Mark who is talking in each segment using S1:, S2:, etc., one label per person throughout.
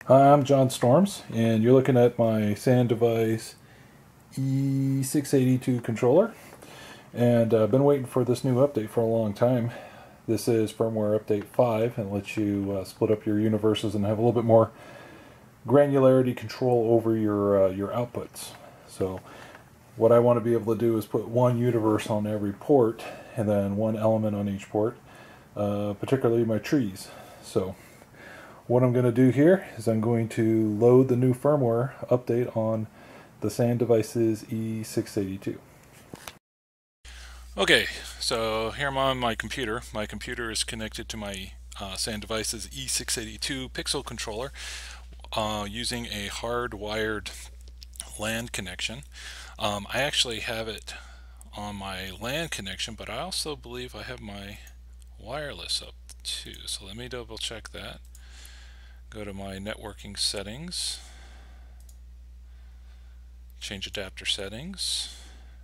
S1: Hi, I'm John Storms, and you're looking at my SanDevices E682 controller. And I've been waiting for this new update for a long time. This is firmware update 5, and lets you split up your universes and have a little bit more granularity control over your outputs. So what I want to be able to do is put one universe on every port, and then one element on each port, particularly my trees. So what I'm going to do here is I'm going to load the new firmware update on the SanDevices E682.
S2: Okay, so here I'm on my computer. My computer is connected to my SanDevices E682 Pixel controller using a hardwired LAN connection. I actually have it on my LAN connection, but I also believe I have my wireless up too. So let me double check that. Go to my networking settings, change adapter settings,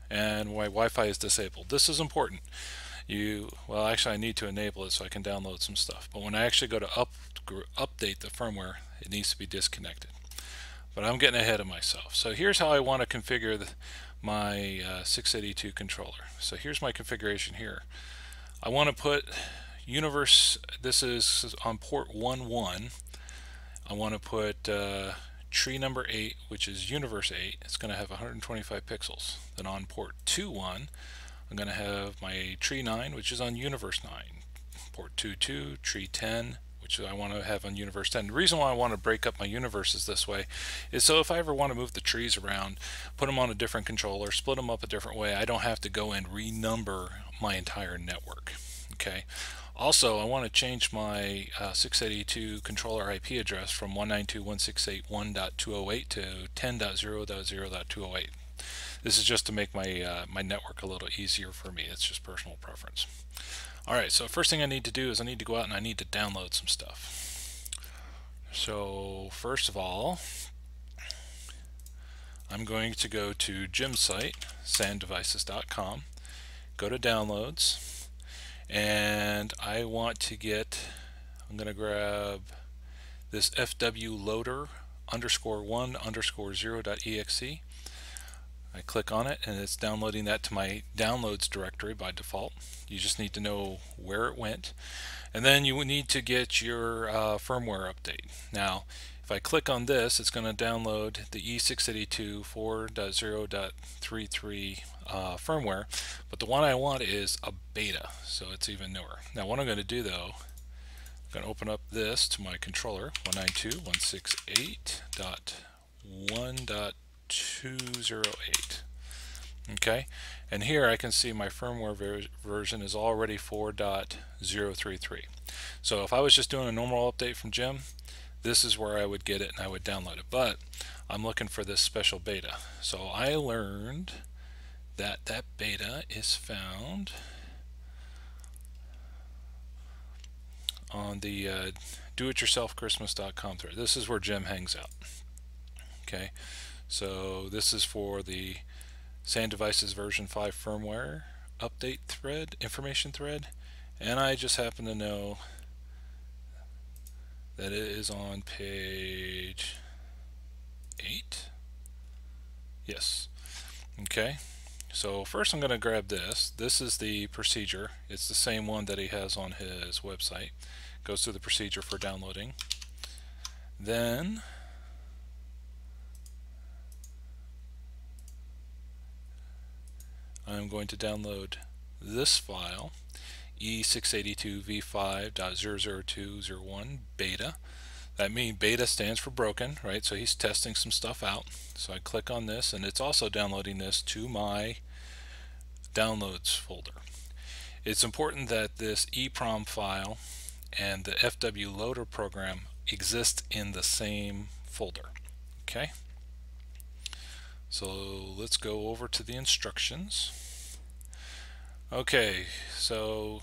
S2: and my Wi-Fi is disabled. This is important. Well, actually I need to enable it so I can download some stuff, but when I actually go to update the firmware, it needs to be disconnected. But I'm getting ahead of myself. So here's how I want to configure my 682 controller. So here's my configuration here. I want to put universe, this is on port 11. I want to put tree number 8, which is universe 8. It's going to have 125 pixels. Then on port 21, I'm going to have my tree 9, which is on universe 9. Port 22, tree 10, which I want to have on universe 10. The reason why I want to break up my universes this way is so if I ever want to move the trees around, put them on a different controller, split them up a different way, I don't have to go and renumber my entire network. Okay. Also, I want to change my 682 controller IP address from 192.168.1.208 to 10.0.0.208. This is just to make my my network a little easier for me. It's just personal preference. Alright, so first thing I need to do is I need to go out and I need to download some stuff. So first of all, I'm going to go to Jim's site, SanDevices.com, go to downloads, and I want to I'm going to grab this FW loader _1_0.exe. I click on it and it's downloading that to my downloads directory by default. You just need to know where it went, and then you need to get your firmware update. Now if I click on this, it's going to download the E682 4.0.33 firmware, but the one I want is a beta, so it's even newer. Now what I'm going to do though, I'm going to open up this to my controller, 192.168.1.208. Okay, and here I can see my firmware version is already 4.033. So if I was just doing a normal update from Jim, this is where I would get it and I would download it. But I'm looking for this special beta. So I learned that that beta is found on the doityourselfchristmas.com thread. This is where Jim hangs out. Okay, so this is for the SanDevices version 5 firmware update thread, information thread, and I just happen to know that it is on page 8. Yes. Okay, so first I'm going to grab this. This is the procedure. It's the same one that he has on his website. Goes through the procedure for downloading. Then I'm going to download this file, E682 v5.00201 beta. That means beta stands for broken, right? So he's testing some stuff out. So I click on this, and it's also downloading this to my downloads folder. It's important that this Eeprom file and the FW loader program exist in the same folder. Okay, so let's go over to the instructions. Okay, so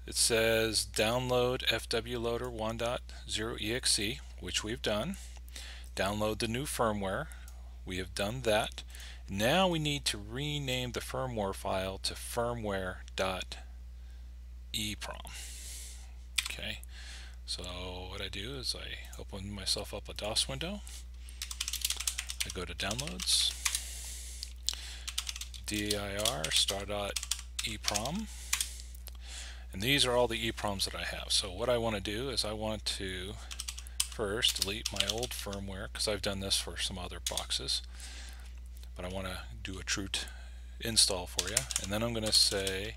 S2: it says download FW loader 1.0exe, which we've done. Download the new firmware. We have done that. Now we need to rename the firmware file to firmware.eeprom. Okay, So what I do is I open myself up a DOS window. I go to Downloads, dir star.eprom, and these are all the EPROMs that I have. So what I want to do is I want to first delete my old firmware, because I've done this for some other boxes, but I want to do a true install for you. And then I'm going to say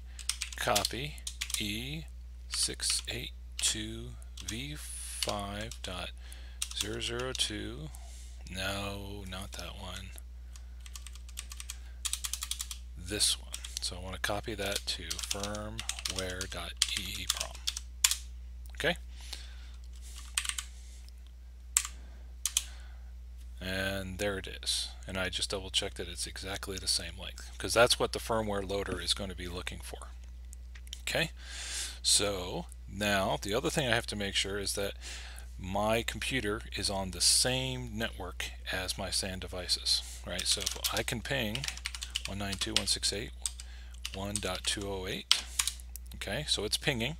S2: copy E682 v5.002. No, not that one. This one. So I want to copy that to firmware.eeprom. Okay? And there it is. And I just double checked that it's exactly the same length, because that's what the firmware loader is going to be looking for. Okay? So now the other thing I have to make sure is that my computer is on the same network as my SanDevices, right? So if I can ping 192.168.1.208, okay, so it's pinging,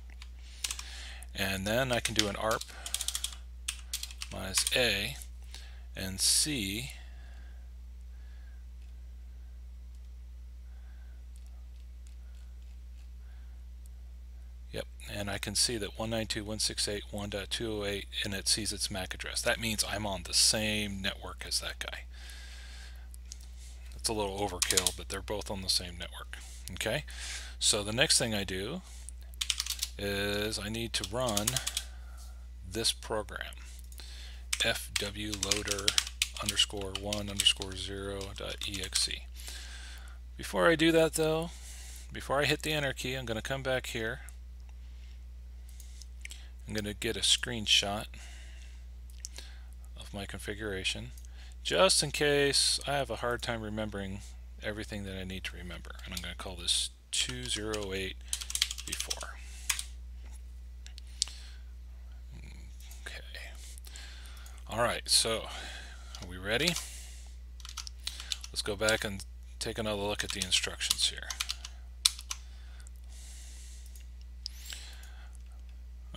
S2: and then I can do an ARP minus A and C and I can see that 192.168.1.208, and it sees its MAC address. That means I'm on the same network as that guy. It's a little overkill, but they're both on the same network. Okay, so the next thing I do is I need to run this program, fwloader_1_0.exe. Before I do that though, before I hit the enter key, I'm going to come back here. I'm going to get a screenshot of my configuration, just in case I have a hard time remembering everything that I need to remember. And I'm going to call this 208 before. Okay. Alright, so are we ready? Let's go back and take another look at the instructions here.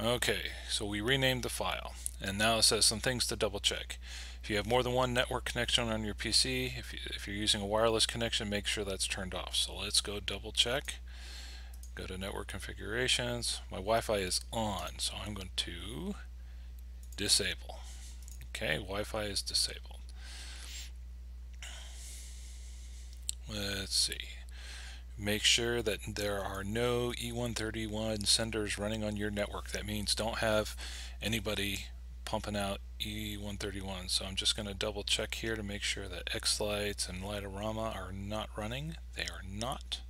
S2: Okay, so we renamed the file, and now it says some things to double check. If you have more than one network connection on your PC, if you're using a wireless connection, make sure that's turned off. So let's go double check. Go to network configurations. My Wi-Fi is on, so I'm going to disable. Okay, Wi-Fi is disabled. Let's see. Make sure that there are no E131 senders running on your network. That means don't have anybody pumping out E131. So I'm just going to double check here to make sure that X-Lights and Lightorama are not running. They are not.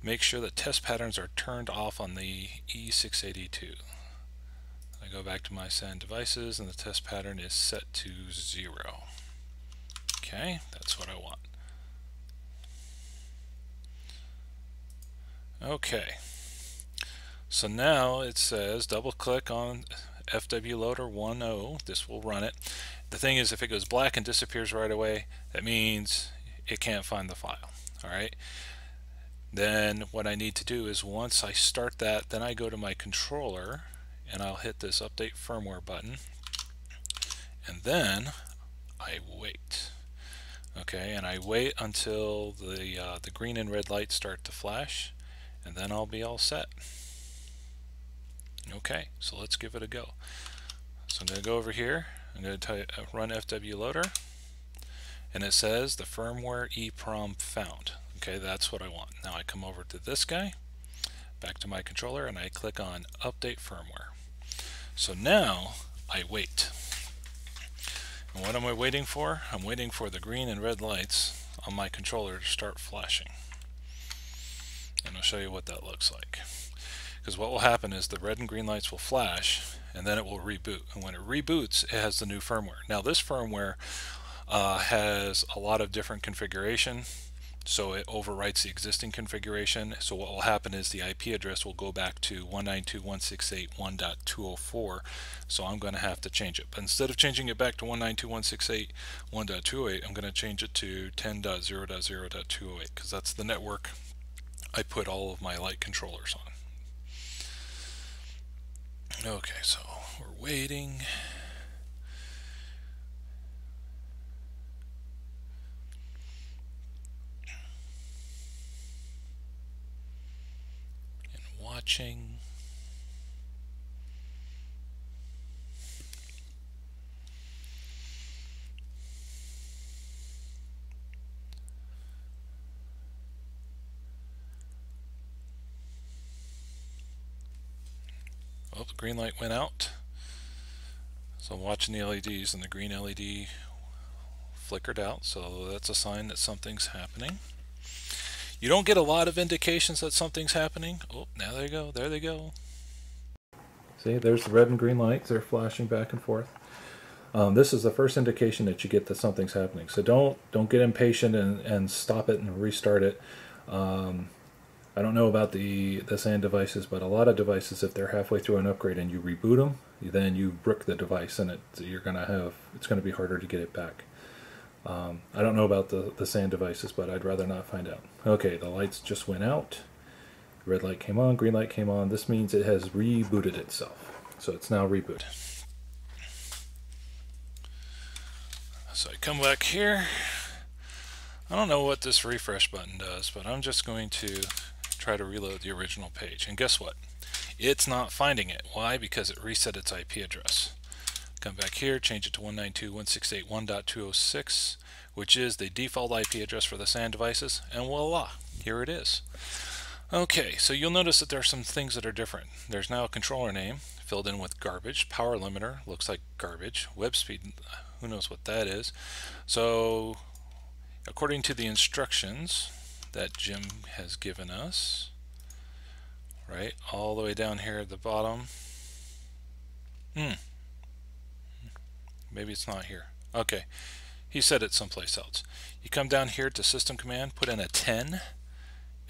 S2: Make sure that test patterns are turned off on the E682. I go back to my SanDevices and the test pattern is set to 0. Okay, that's what I want. Okay, so now it says double click on fwloader 10. This will run it. The thing is, if it goes black and disappears right away, that means it can't find the file. Alright, then what I need to do is once I start that, then I go to my controller and I'll hit this update firmware button, and then I wait. Okay, and I wait until the green and red lights start to flash, and then I'll be all set. Okay, so let's give it a go. So I'm going to go over here, I'm going to run fwloader, and it says the firmware Eeprom found. Okay, that's what I want. Now I come over to this guy, back to my controller, and I click on update firmware. So now I wait. And what am I waiting for? I'm waiting for the green and red lights on my controller to start flashing. And I'll show you what that looks like. Because what will happen is the red and green lights will flash, and then it will reboot. And when it reboots, it has the new firmware. Now this firmware has a lot of different configuration, so it overwrites the existing configuration. So what will happen is the IP address will go back to 192.168.1.204. So I'm going to have to change it. But instead of changing it back to 192.168.1.208, I'm going to change it to 10.0.0.208, because that's the network I put all of my light controllers on. Okay, so we're waiting. And watching. Oh, the green light went out. So I'm watching the LEDs and the green LED flickered out, so that's a sign that something's happening. You don't get a lot of indications that something's happening. Oh, now they go. There they go.
S1: See, there's the red and green lights. They're flashing back and forth. This is the first indication that you get that something's happening. So don't get impatient and stop it and restart it. I don't know about the SanDevices, but a lot of devices, if they're halfway through an upgrade and you reboot them, then you brick the device and it's going to be harder to get it back. I don't know about the SanDevices, but I'd rather not find out. Okay, the lights just went out. Red light came on, green light came on. This means it has rebooted itself. So it's now rebooted.
S2: So I come back here. I don't know what this refresh button does, but I'm just going to try to reload the original page. And guess what? It's not finding it. Why? Because it reset its IP address. Come back here, change it to 192.168.1.206, which is the default IP address for the SanDevices, and voila, here it is. Okay, so you'll notice that there are some things that are different. There's now a controller name filled in with garbage. Power limiter looks like garbage. Web speed, who knows what that is. So according to the instructions that Jim has given us, right, all the way down here at the bottom. Maybe it's not here. Okay, he said it someplace else. You come down here to system command, put in a 10,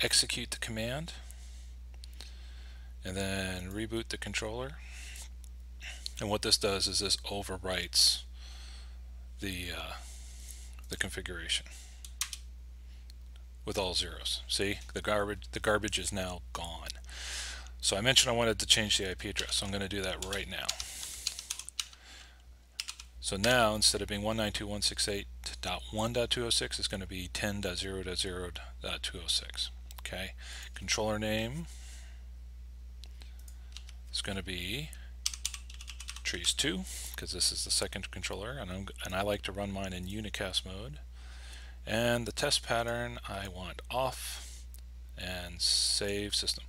S2: execute the command, and then reboot the controller. And what this does is this overwrites the configuration with all zeros. See, the garbage is now gone. So I mentioned I wanted to change the IP address, so I'm going to do that right now. So now, instead of being 192.168.1.206, it's going to be 10.0.0.206. Okay, controller name is going to be trees2, because this is the second controller, and I like to run mine in unicast mode. And the test pattern I want off, and save system.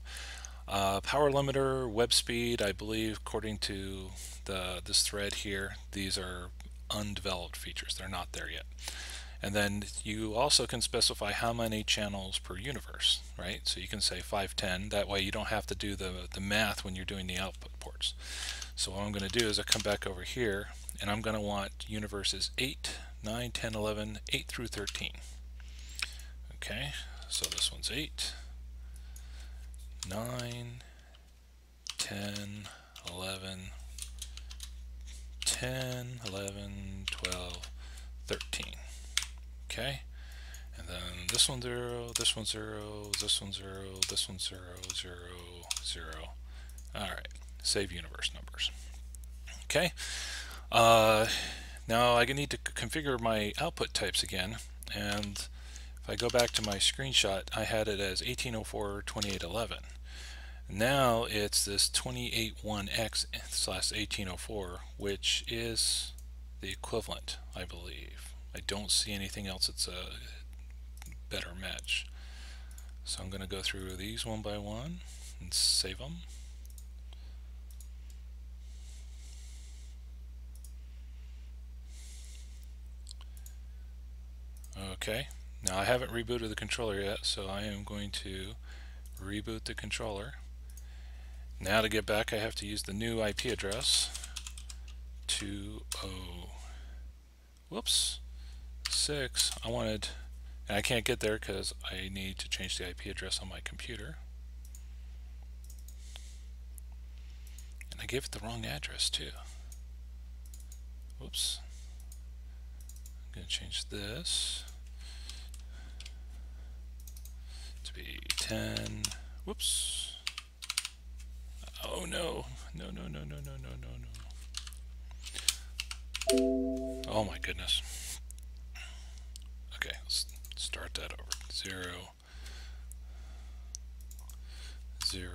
S2: Power limiter, web speed, I believe, according to this thread here, these are undeveloped features. They're not there yet. And then you also can specify how many channels per universe, right? So you can say 510. That way you don't have to do the math when you're doing the output ports. So what I'm going to do is I come back over here, and I'm going to want universes 8, 9, 10, 11, 8 through 13. Okay, so this one's 8, 9, 10, 11, 10, 11, 12, 13. Okay, and then this one's 0, this one's 0, this one's 0, this one's 0, 0, 0. Alright, save universe numbers. Okay, now I need to configure my output types again, and if I go back to my screenshot, I had it as 1804.28.11. Now it's this 281x/1804, which is the equivalent, I believe. I don't see anything else that's a better match. So I'm going to go through these one by one and save them. Okay, now I haven't rebooted the controller yet, so I am going to reboot the controller. Now to get back, I have to use the new IP address, 20.6. I wanted, and I can't get there because I need to change the IP address on my computer. And I gave it the wrong address too. Whoops. I'm going to change this to be 10. Whoops. Oh no, No, no, no, no, no, no, no, no. Oh my goodness. Okay, let's start that over. 0, 0.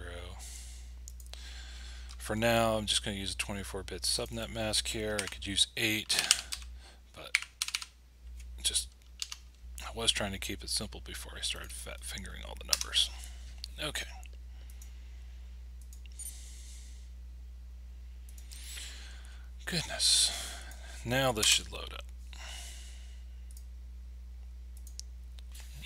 S2: For now, I'm just going to use a 24-bit subnet mask here. I could use 8, but I was trying to keep it simple before I started fat fingering all the numbers. Okay. Goodness. Now this should load up.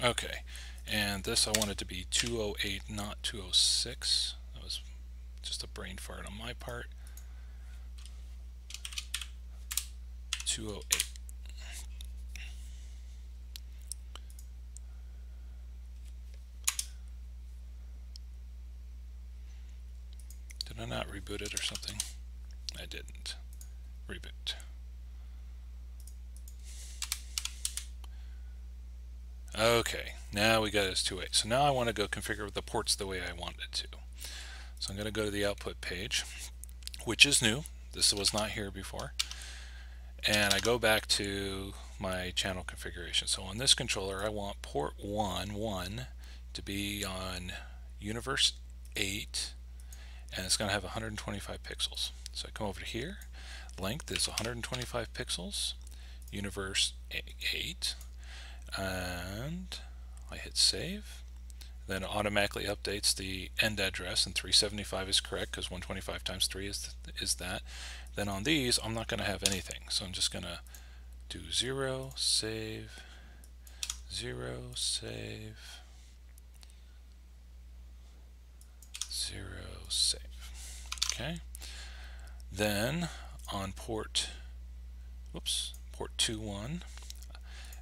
S2: Okay. And this I wanted to be 208, not 206. That was just a brain fart on my part. 208. Did I not reboot it or something? I didn't. Reboot. Okay, now we got it as 2.8. So now I want to go configure the ports the way I want it to. So I'm going to go to the output page, which is new. This was not here before. And I go back to my channel configuration. So on this controller, I want port 1 to be on Universe 8, and it's going to have 125 pixels. So I come over to here. Length is 125 pixels. Universe 8. And I hit save. Then it automatically updates the end address, and 375 is correct because 125 times 3 is that. Then on these, I'm not going to have anything, so I'm just going to do 0, save, 0, save, 0, save. Okay. Then on port 2.1,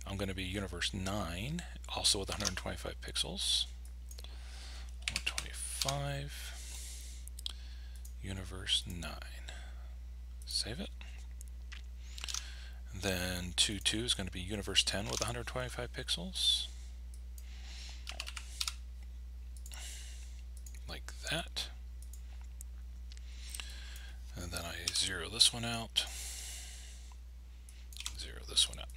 S2: I'm going to be Universe 9, also with 125 pixels. 125, Universe 9. Save it. Then 2.2 is going to be Universe 10 with 125 pixels. Like that. And then I zero this one out. Zero this one out.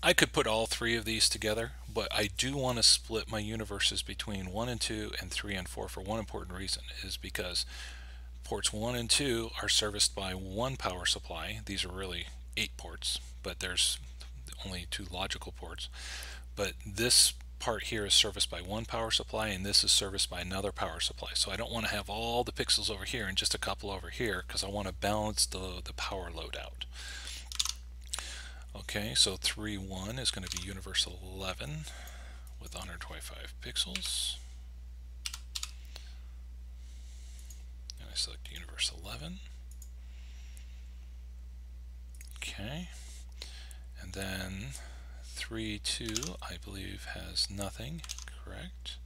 S2: I could put all three of these together, but I do want to split my universes between 1 and 2 and 3 and 4 for one important reason, is because ports 1 and 2 are serviced by one power supply. These are really 8 ports, but there's only 2 logical ports. But this part here is serviced by one power supply, and this is serviced by another power supply. So I don't want to have all the pixels over here and just a couple over here, because I want to balance the power load out. Okay, so 3.1 is going to be Universe 11 with 125 pixels. And I select Universe 11. Okay, and then 3.2 I believe has nothing, correct?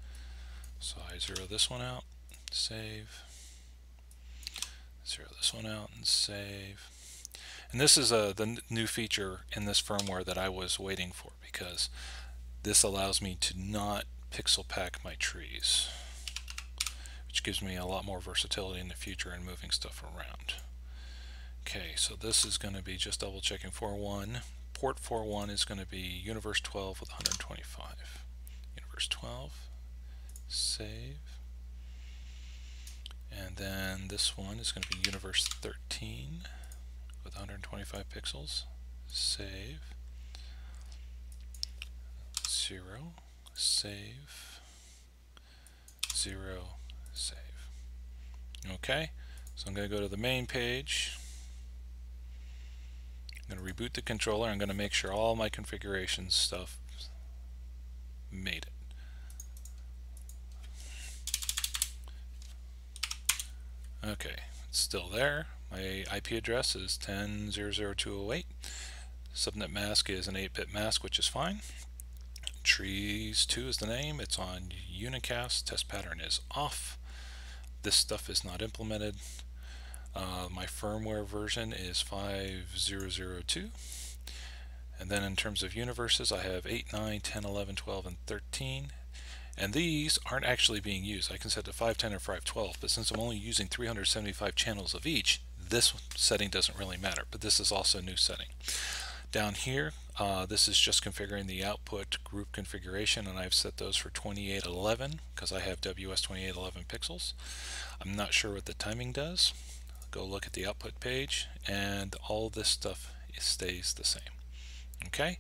S2: So I zero this one out, save, zero this one out and save. And this is the new feature in this firmware that I was waiting for, because this allows me to not pixel pack my trees, which gives me a lot more versatility in the future in moving stuff around. Okay, so this is going to be just double checking 4.1. Port 4.1 is going to be Universe 12 with 125. Universe 12, save. And then this one is going to be Universe 13 with 125 pixels. Save. 0, save. 0, save. Okay, so I'm going to go to the main page. I'm going to reboot the controller. I'm going to make sure all my configuration stuff made it. Okay, it's still there. My IP address is 10.0.0.208. Subnet mask is an 8-bit mask, which is fine. Trees 2 is the name. It's on unicast. Test pattern is off. This stuff is not implemented. My firmware version is 5.0.0.2. And then in terms of universes, I have 8, 9, 10, 11, 12, and 13. And these aren't actually being used. I can set to 510 or 512, but since I'm only using 375 channels of each, this setting doesn't really matter, but this is also a new setting. Down here, this is just configuring the output group configuration, and I've set those for 2811 because I have WS2811 pixels. I'm not sure what the timing does. Go look at the output page, and all this stuff stays the same. Okay,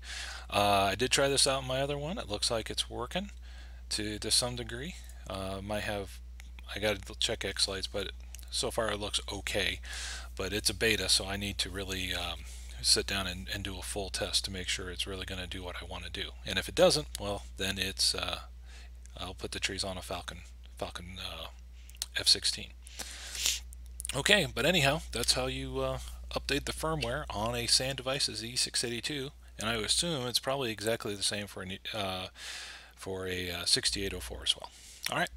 S2: I did try this out in my other one. It looks like it's working to some degree. I got to check X lights, but so far it looks okay. But it's a beta, so I need to really sit down and do a full test to make sure it's really going to do what I want to do. And if it doesn't, well, then it's I'll put the trees on a Falcon F16. Okay, but anyhow, that's how you update the firmware on a SanDevices E682, and I would assume it's probably exactly the same for a 6804 as well. All right.